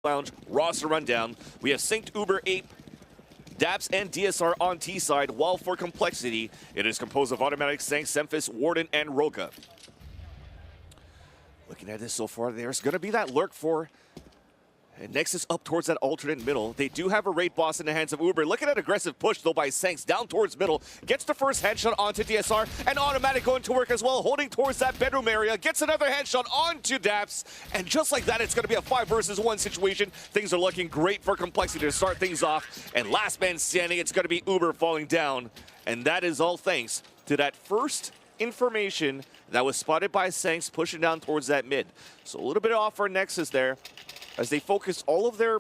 Lounge roster rundown. We have synced Uber, Ape, Daps, and DSR on T side, while for Complexity, it is composed of Automatic, Sank, Semphis, Warden, and Roka. Looking at this so far, there's going to be that lurk for nXs up towards that alternate middle. They do have a raid boss in the hands of Uber. Look at that aggressive push, though, by Sanks down towards middle. Gets the first headshot onto DSR, and Automatic going to work as well, holding towards that bedroom area. Gets another headshot onto Daps, and just like that, it's going to be a 5 versus 1 situation. Things are looking great for Complexity to start things off, and last man standing, it's going to be Uber falling down. And that is all thanks to that first information that was spotted by Sanks pushing down towards that mid. So a little bit off for nXs there, as they focused all of their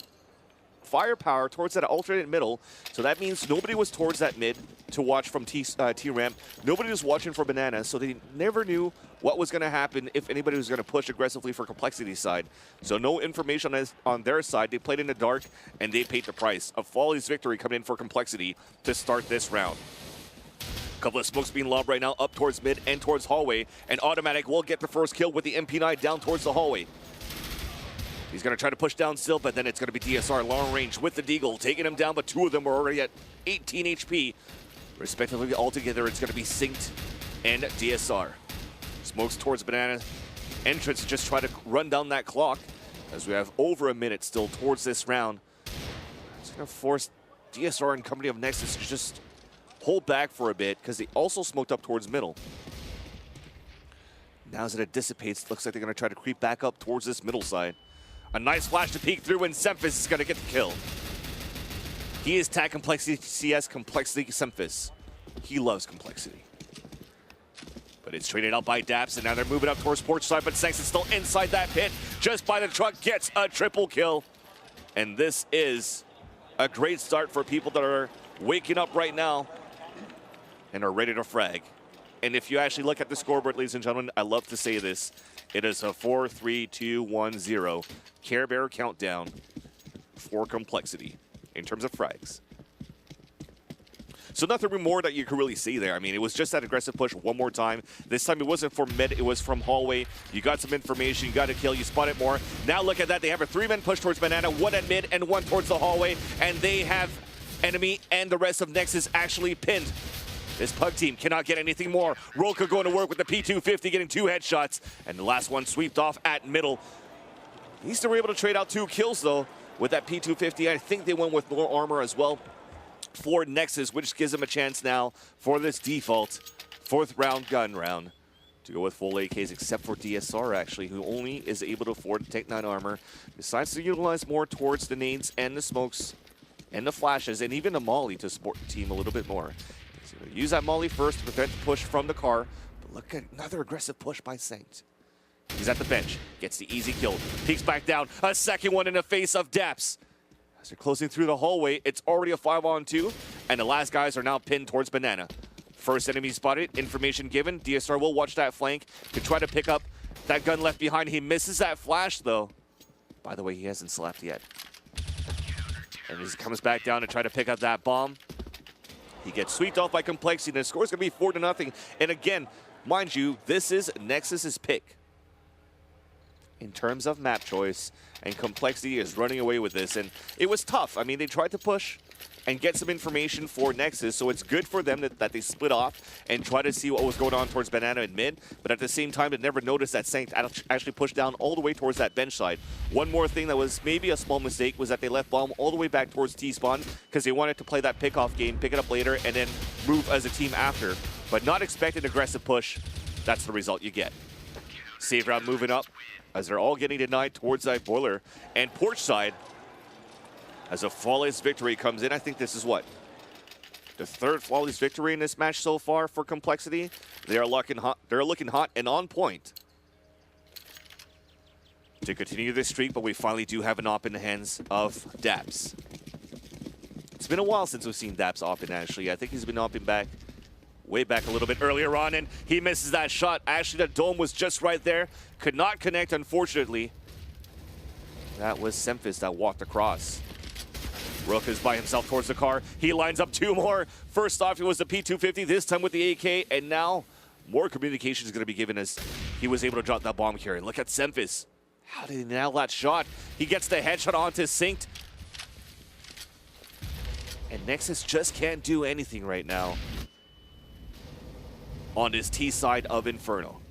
firepower towards that alternate middle. So that means nobody was towards that mid to watch from T-ramp. Nobody was watching for Banana, so they never knew what was going to happen if anybody was going to push aggressively for Complexity's side. So no information on their side. They played in the dark, and they paid the price. A flawless victory coming in for Complexity to start this round. A couple of smokes being lobbed right now up towards mid and towards hallway, and Automatic will get the first kill with the MP9 down towards the hallway. He's going to try to push down still, but then it's going to be DSR long range with the Deagle, taking him down, but 2 of them are already at 18 HP. Respectively, altogether, it's going to be Synced and DSR. Smokes towards Banana. Entrance just try to run down that clock, as we have over a minute still towards this round. It's going to force DSR and company of nXs to just hold back for a bit, because they also smoked up towards middle. Now as it dissipates, looks like they're going to try to creep back up towards this middle side. A nice flash to peek through, and Semphis is going to get the kill. He is tag Complexity CS Complexity Semphis. He loves Complexity. But it's traded out by Daps, and now they're moving up towards porch side, but Sanks is still inside that pit. Just by the truck, gets a triple kill. And this is a great start for people that are waking up right now and are ready to frag. And if you actually look at the scoreboard, ladies and gentlemen, I love to say this. It is a 4, 3, 2, 1, 0 Care Bear countdown for Complexity in terms of frags. So nothing more that you can really see there. I mean, it was just that aggressive push one more time. This time it wasn't from mid, it was from hallway. You got some information, you got a kill, you spot it more. Now look at that, they have a 3-man push towards Banana, 1 at mid and 1 towards the hallway, and they have enemy and the rest of nXs actually pinned. This Pug team cannot get anything more. Roka going to work with the P250, getting 2 headshots, and the last one sweeped off at middle. He still were able to trade out 2 kills, though, with that P250. I think they went with more armor as well for nXs, which gives them a chance now for this default 4th round gun round to go with full AKs, except for DSR, actually, who only is able to afford Tech 9 armor. Decides to utilize more towards the nades and the smokes and the flashes, and even the molly to support the team a little bit more. Use that molly first to prevent the push from the car, but look at another aggressive push by Saint. He's at the bench, gets the easy kill, peeks back down, a second one in the face of Daps. As they're closing through the hallway, it's already a 5-on-2, and the last guys are now pinned towards Banana. First enemy spotted, information given. DSR will watch that flank to try to pick up that gun left behind. He misses that flash, though. By the way, he hasn't slapped yet. And as he comes back down to try to pick up that bomb, he gets swept off by Complexity, and the score is going to be 4-0. And again, mind you, this is nXs's pick in terms of map choice, and Complexity is running away with this. And it was tough. I mean, they tried to push and get some information for nXs, so it's good for them that they split off and try to see what was going on towards Banana and mid, but at the same time, they never noticed that Sank actually pushed down all the way towards that bench side. One more thing that was maybe a small mistake was that they left bomb all the way back towards T-spawn because they wanted to play that pickoff game, pick it up later, and then move as a team after, but not expect an aggressive push. That's the result you get. Save round moving up as they're all getting denied towards that boiler, and porch side, as a flawless victory comes in. I think this is what? The 3rd flawless victory in this match so far for Complexity. They are looking hot. They're looking hot and on point to continue this streak, but we finally do have an op in the hands of Daps. It's been a while since we've seen Daps op in, actually. I think he's been opping back, way back a little bit earlier on, and he misses that shot. Actually, the dome was just right there. Could not connect, unfortunately. That was Semphis that walked across. Rook is by himself towards the car. He lines up 2 more. First off, it was the P250, this time with the AK, and now more communication is going to be given as he was able to drop that bomb carry. Look at Semphis How did he nail that shot? He gets the headshot onto Synced. And nXs just can't do anything right now on this T side of Inferno.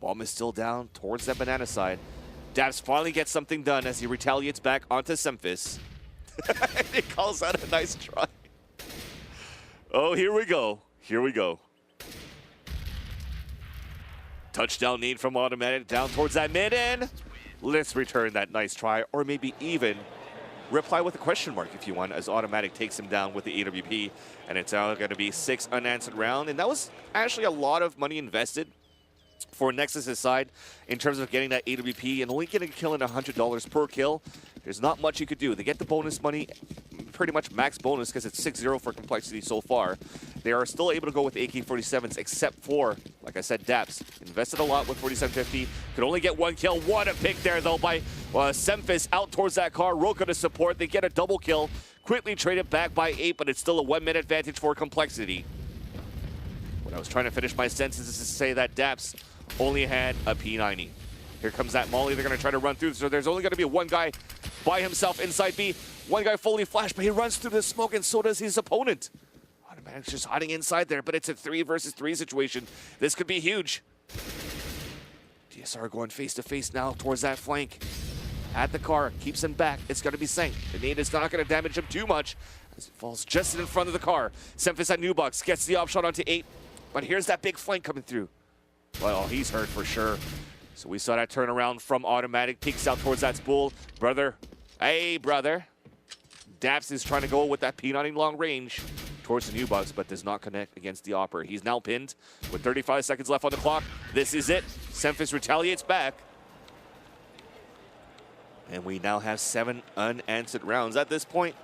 Bomb is still down towards that banana side. Daps finally gets something done as he retaliates back onto Semphis. He calls out a nice try. Oh, here we go. Here we go. Touchdown need from Automatic down towards that mid end. Let's return that nice try, or maybe even reply with a question mark if you want, as Automatic takes him down with the AWP. And it's now going to be 6 unanswered round. And that was actually a lot of money invested for nXs' side in terms of getting that AWP and only getting a kill in $100 per kill. There's not much you could do. They get the bonus money, pretty much max bonus because it's 6-0 for complexity so far. They are still able to go with AK-47s except for, like I said, Daps. Invested a lot with 4750. Could only get 1 kill. What a pick there though by Semphis out towards that car. Roka to support. They get a double kill. Quickly traded back by 8, but it's still a 1-minute advantage for complexity. When I was trying to finish my sentences is to say that Daps only had a P90. Here comes that molly. They're going to try to run through. So there's only going to be one guy by himself inside B. One guy fully flashed, but he runs through the smoke, and so does his opponent. Automatic's just hiding inside there, but it's a 3 versus 3 situation. This could be huge. DSR going face to face now towards that flank. At the car, keeps him back. It's going to be Sank. The nade is not going to damage him too much as it falls just in front of the car. Semphis at Nubox gets the op shot onto 8, but here's that big flank coming through. Well, he's hurt for sure. So we saw that turnaround from Automatic. Peeks out towards that spool. Brother. Hey, brother. Daps is trying to go with that P90 long range towards the Nubox, but does not connect against the Opera. He's now pinned with 35 seconds left on the clock. This is it. Semphis retaliates back. And we now have 7 unanswered rounds. At this point,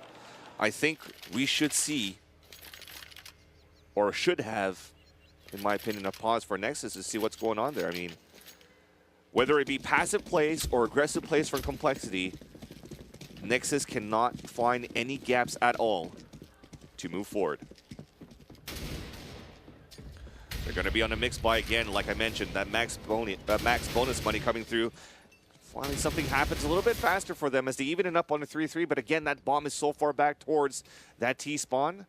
I think we should see, or should have, in my opinion, a pause for nXs to see what's going on there. I mean, whether it be passive plays or aggressive plays from complexity, nXs cannot find any gaps at all to move forward. They're going to be on a mix buy again, like I mentioned, that max bonus money coming through. Finally, something happens a little bit faster for them as they even it up on a 3-3, but again, that bomb is so far back towards that T-spawn,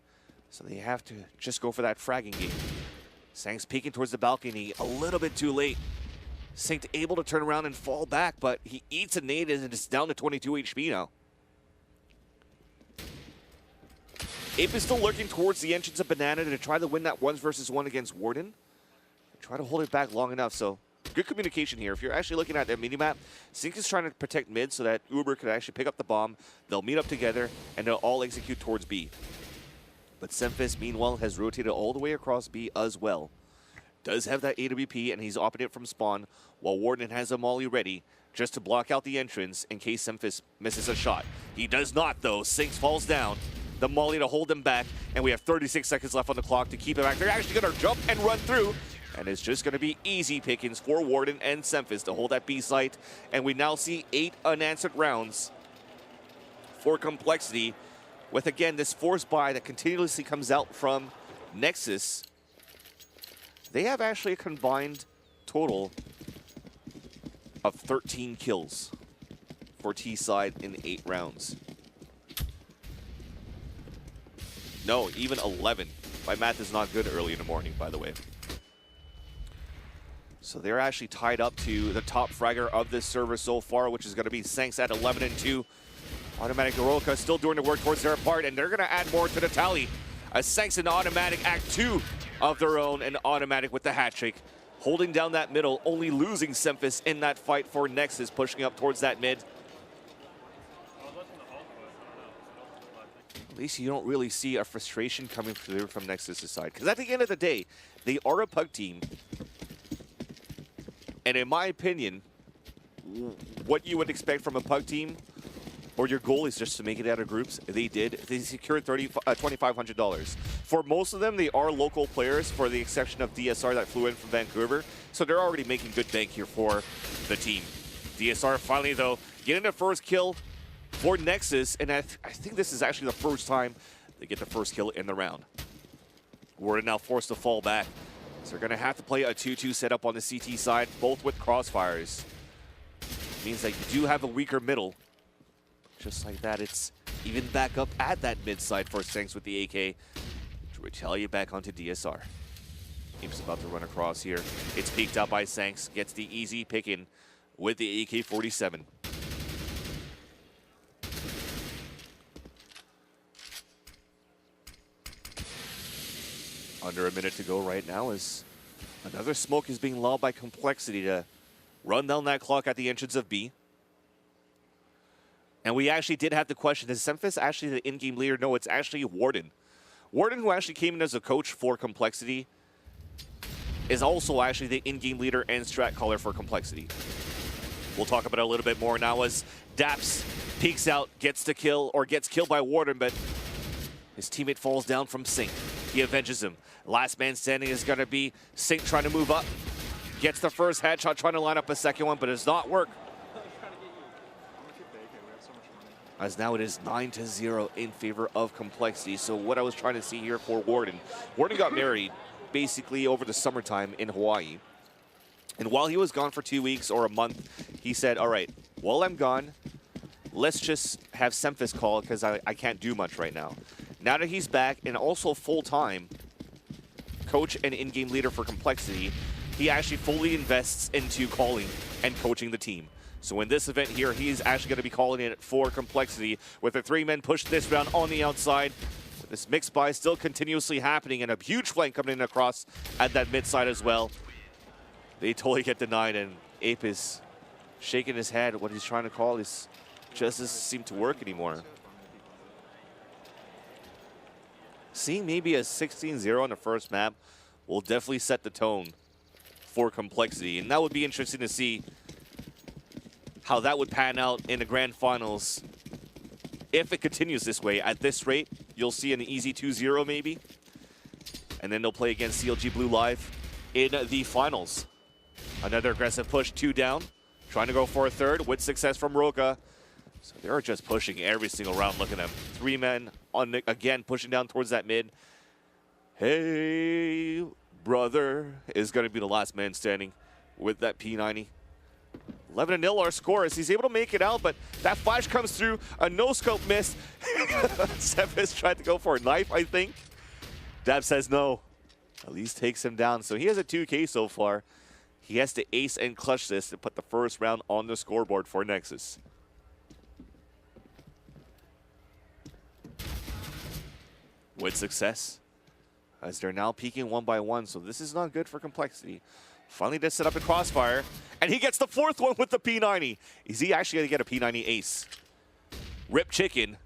so they have to just go for that fragging game. Sank's peeking towards the balcony a little bit too late. Sank able to turn around and fall back, but he eats a nade and it's down to 22 HP now. Ape is still lurking towards the entrance of Banana to try to win that 1 versus 1 against Warden. Try to hold it back long enough, so good communication here. If you're actually looking at that minimap, Sync is trying to protect mid so that Uber could actually pick up the bomb. They'll meet up together and they'll all execute towards B. But Semphis, meanwhile, has rotated all the way across B as well. Does have that AWP, and he's opting it from spawn, while Warden has a molly ready just to block out the entrance in case Semphis misses a shot. He does not, though. Sinks falls down. The molly to hold him back, and we have 36 seconds left on the clock to keep him back. They're actually going to jump and run through, and it's just going to be easy pickings for Warden and Semphis to hold that B site. And we now see 8 unanswered rounds for complexity, with, again, this force buy that continuously comes out from nXs. They have actually a combined total of 13 kills for T-side in 8 rounds. No, even 11. My math is not good early in the morning, by the way. So they're actually tied up to the top fragger of this server so far, which is going to be Sanks at 11 and 2. Automatic Roka still doing the work towards their part, and they're going to add more to the tally. As Sanks and Automatic act 2 of their own, and Automatic with the hat trick, holding down that middle, only losing Semphis in that fight for nXs, pushing up towards that mid. At least you don't really see a frustration coming through from nXs' side, because at the end of the day, they are a pug team. And in my opinion, what you would expect from a pug team, or your goal is just to make it out of groups, they did. They secured $2,500. For most of them, they are local players, for the exception of DSR that flew in from Vancouver. So they're already making good bank here for the team. DSR finally, though, getting the first kill for nXs, and I think this is actually the first time they get the first kill in the round. We're now forced to fall back. So they're going to have to play a 2-2 setup on the CT side, both with crossfires. Means that you do have a weaker middle. Just like that, it's even back up at that mid side for Sanks with the AK to retaliate back onto DSR. Keeps about to run across here. It's peeked out by Sanks, gets the easy pick in with the AK-47. Under a minute to go right now as another smoke is being lobbed by Complexity to run down that clock at the entrance of B. And we actually did have the question, is Semfis actually the in-game leader? No, it's actually Warden. Warden, who actually came in as a coach for Complexity, is also actually the in-game leader and strat caller for Complexity. We'll talk about it a little bit more now as Daps peeks out, gets the kill, or gets killed by Warden, but his teammate falls down from Sync. He avenges him. Last man standing is going to be Sync trying to move up. Gets the first headshot, trying to line up a second one, but it does not work. As now it is 9-0 in favor of Complexity. So what I was trying to see here for Warden. Warden got married basically over the summertime in Hawaii. And while he was gone for 2 weeks or a month, he said, all right, while I'm gone, let's just have Semfis call because I can't do much right now. Now that he's back and also full-time coach and in-game leader for Complexity, he actually fully invests into calling and coaching the team. So in this event here, he's actually going to be calling it for Complexity with the 3 men push this round on the outside. With this mix buy still continuously happening and a huge flank coming in across at that mid side as well. They totally get denied and Ape is shaking his head. What he's trying to call is just doesn't seem to work anymore. Seeing maybe a 16-0 on the first map will definitely set the tone for Complexity. And that would be interesting to see how that would pan out in the grand finals. If it continues this way, at this rate, you'll see an easy 2-0 maybe. And then they'll play against CLG Blue Live in the finals. Another aggressive push, 2 down. Trying to go for a third with success from Roka. So they're just pushing every single round. Look at them. 3 men on again pushing down towards that mid. Hey, brother is going to be the last man standing with that P90. 11-0 our score as he's able to make it out, but that flash comes through. A no-scope miss. Semfis tried to go for a knife, I think. Dab says no. At least takes him down. So he has a 2K so far. He has to ace and clutch this to put the first round on the scoreboard for nXs. With success, as they're now peeking 1 by 1, so this is not good for Complexity. Finally does set up a crossfire, and he gets the 4th one with the P90. Is he actually going to get a P90 ace? Rip chicken,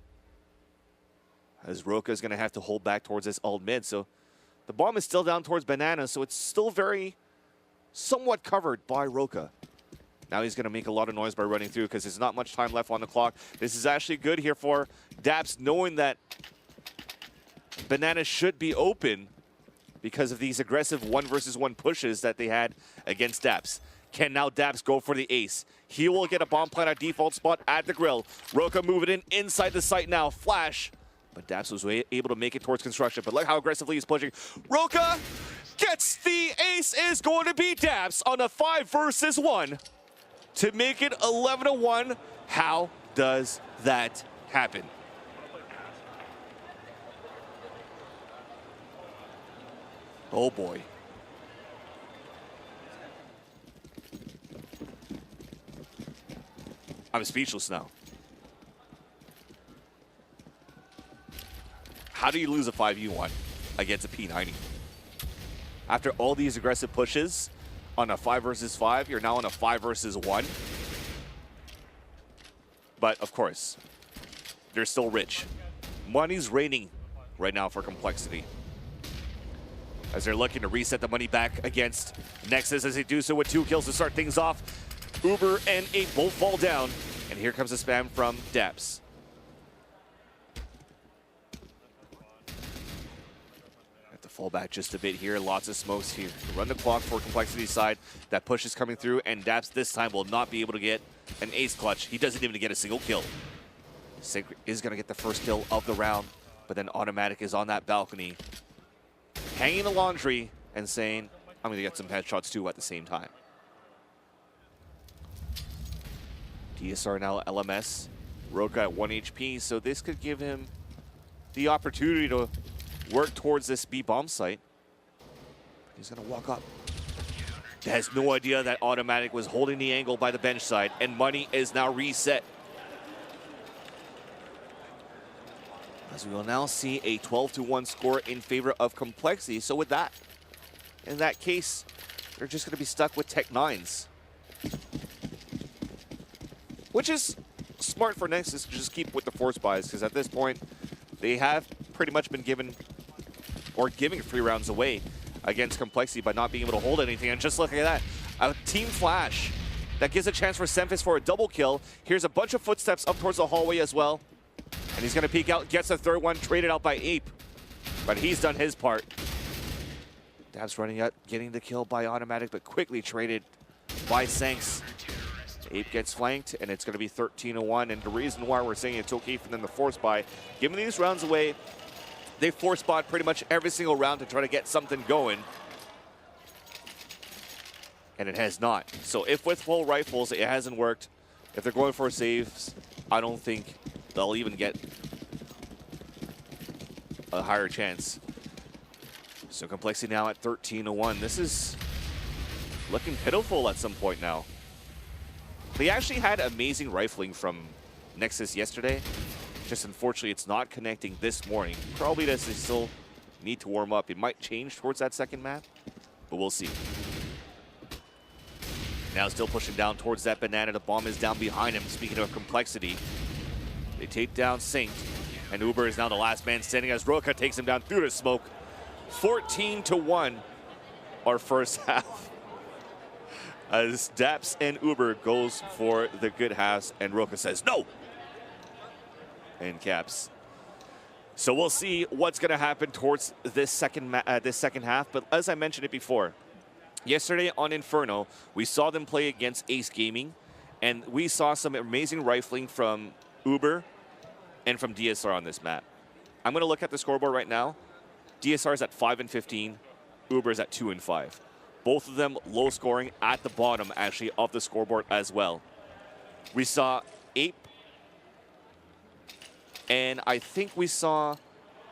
as Roka is going to have to hold back towards this alt mid, so the bomb is still down towards Banana, so it's still very somewhat covered by Roka. Now he's going to make a lot of noise by running through because there's not much time left on the clock. This is actually good here for Daps, knowing that Banana should be open because of these aggressive 1-versus-1 pushes that they had against Daps. Can now Daps go for the ace? He will get a bomb plant at default spot at the grill. Roka moving in inside the site now. Flash. But Daps was able to make it towards construction. But look how aggressively he's pushing. Roka gets the ace. Is going to be Daps on a 5-versus-1 to make it 11-1. How does that happen? Oh boy. I'm speechless now. How do you lose a 5v1 against a P90? After all these aggressive pushes on a 5-versus-5, you're now on a 5-versus-1. But of course, they're still rich. Money's raining right now for Complexity, as they're looking to reset the money back against nXs as they do so with 2 kills to start things off. Uber and Ape both fall down, and here comes a spam from Daps. Have to fall back just a bit here. Lots of smokes here. Run the clock for Complexity's side. That push is coming through, and Daps this time will not be able to get an ace clutch. He doesn't even get a single kill. Sync is going to get the first kill of the round, but then Automatic is on that balcony, hanging the laundry and saying, I'm going to get some headshots too at the same time. DSR now LMS. Roka at 1 HP, so this could give him the opportunity to work towards this B bomb site. He's gonna walk up. Has no idea that Automatic was holding the angle by the bench side, and money is now reset. As we will now see a 12-1 score in favor of Complexity. So with that, in that case, they're just gonna be stuck with Tech 9s. Which is smart for nXs to just keep with the force buys, because at this point, they have pretty much been given, or giving free rounds away against Complexity by not being able to hold anything. And just look at that, a team flash that gives a chance for Semphis for a double kill. Here's a bunch of footsteps up towards the hallway as well. And he's gonna peek out, gets a third one, traded out by Ape. But he's done his part. Dabs running out, getting the kill by Automatic, but quickly traded by Sanks. Ape gets flanked, and it's gonna be 13-1. And the reason why we're saying it's okay for them to force buy, giving these rounds away, they force bought pretty much every single round to try to get something going. And it has not. So if with full rifles it hasn't worked, if they're going for saves, I don't think they'll even get a higher chance. So Complexity now at 13-1. This is looking pitiful at some point now. They actually had amazing rifling from nXs yesterday. Just unfortunately, it's not connecting this morning. Probably does they still need to warm up. It might change towards that second map, but we'll see. Now still pushing down towards that banana. The bomb is down behind him. Speaking of Complexity, they take down Saint, and Uber is now the last man standing as Roka takes him down through the smoke. 14-1 our first half. As Daps and Uber goes for the good halves, and Roka says no. And caps. So we'll see what's going to happen towards this second half. But as I mentioned it before, yesterday on Inferno, we saw them play against Ace Gaming, and we saw some amazing rifling from Uber and from DSR on this map. I'm going to look at the scoreboard right now. DSR is at 5-15. Uber is at 2-5. Both of them low scoring at the bottom, actually, of the scoreboard as well. We saw Ape, and I think we saw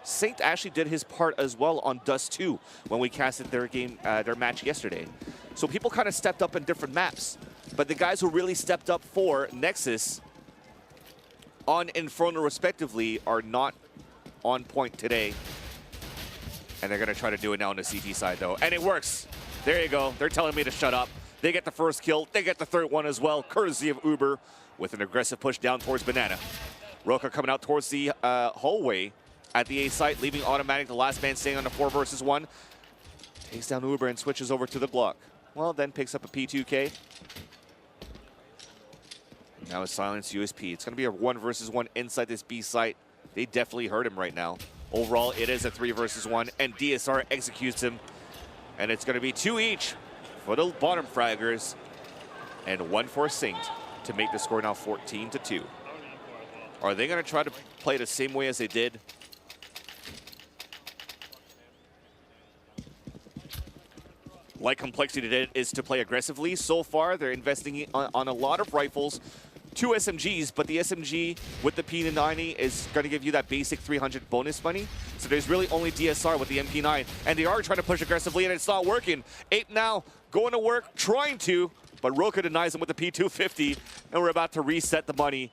Saint actually did his part as well on Dust 2 when we casted their game, their match yesterday. So people kind of stepped up in different maps, but the guys who really stepped up for nXs on Inferno respectively are not on point today. And they're gonna try to do it now on the CT side though, and it works. There you go, they're telling me to shut up. They get the first kill, they get the third one as well, courtesy of Uber with an aggressive push down towards Banana. Roka coming out towards the hallway at the A site, leaving Automatic the last man staying on the 4 versus 1. Takes down Uber and switches over to the block. Well, then picks up a P2K. Now a silenced USP. It's gonna be a 1 versus 1 inside this B site. They definitely hurt him right now. Overall, it is a 3 versus 1, and DSR executes him. And it's gonna be 2 each for the bottom fraggers, and 1 for Saint to make the score now 14-2. Are they gonna try to play the same way as they did? Like Complexity did, is to play aggressively. So far, they're investing on a lot of rifles, 2 SMGs, but the SMG with the P90 is going to give you that basic 300 bonus money. So there's really only DSR with the MP9, and they are trying to push aggressively, and it's not working. Ape now going to work, trying to, but Roka denies him with the P250, and we're about to reset the money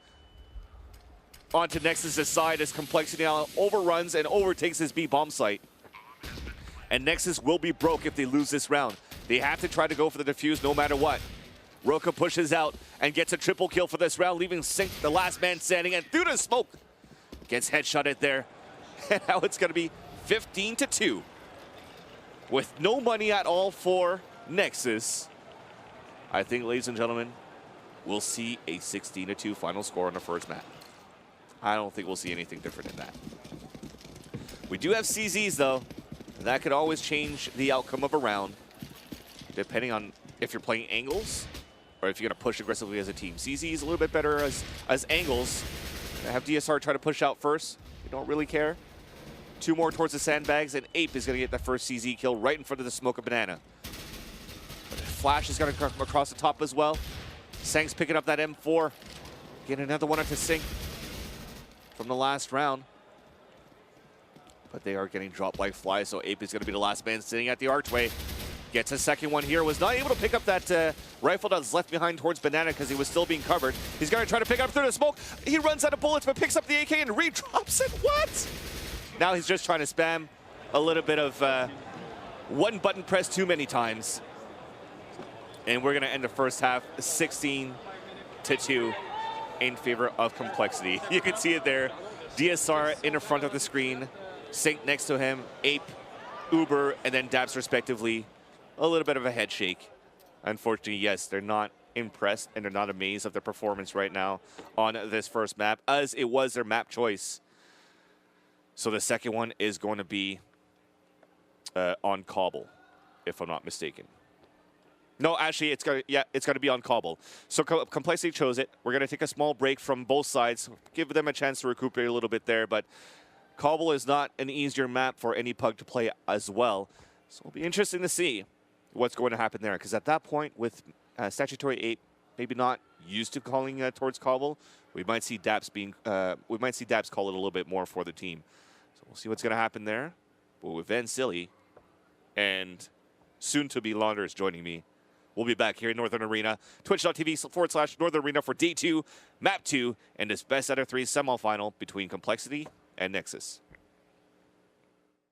onto nXs' side as Complexity now overruns and overtakes his B bomb site. And nXs will be broke if they lose this round. They have to try to go for the defuse no matter what. Roka pushes out and gets a triple kill for this round, leaving Sink the last man standing, and through the smoke gets headshotted there. And now it's going to be 15-2 with no money at all for nXs. I think, ladies and gentlemen, we'll see a 16-2 final score on the first map. I don't think we'll see anything different than that. We do have CZs though. That could always change the outcome of a round, depending on if you're playing angles or if you're going to push aggressively as a team. CZ is a little bit better as angles. I have DSR try to push out first. They don't really care. 2 more towards the sandbags, and Ape is going to get that first CZ kill right in front of the smoke of Banana. Flash is going to come across the top as well. Sang's picking up that M4. Get another one into sync from the last round. But they are getting dropped like flies, so Ape is going to be the last man sitting at the archway. Gets a second one here. Was not able to pick up that rifle that was left behind towards Banana because he was still being covered. He's going to try to pick up through the smoke. He runs out of bullets, but picks up the AK and redrops it. What? Now he's just trying to spam a little bit of one button press too many times. And we're going to end the first half 16-2 in favor of Complexity. You can see it there. DSR in the front of the screen. Sync next to him. Ape, Uber, and then Dabs respectively. A little bit of a head shake. Unfortunately, yes, they're not impressed and they're not amazed of their performance right now on this first map, as it was their map choice. So the second one is going to be on coL, if I'm not mistaken. No, actually, it's gonna be on coL. So Complexity chose it. We're gonna take a small break from both sides, give them a chance to recuperate a little bit there, but coL is not an easier map for any pug to play as well. So it'll be interesting to see what's going to happen there, because at that point, with Statutory 8 maybe not used to calling towards coL, we might see Dabs call it a little bit more for the team. So we'll see what's going to happen there. But with Van Silly and soon-to-be Launders joining me, we'll be back here in Northern Arena, twitch.tv/Northern Arena for Day 2, Map 2, and this best out of 3 semifinal between Complexity and nXs.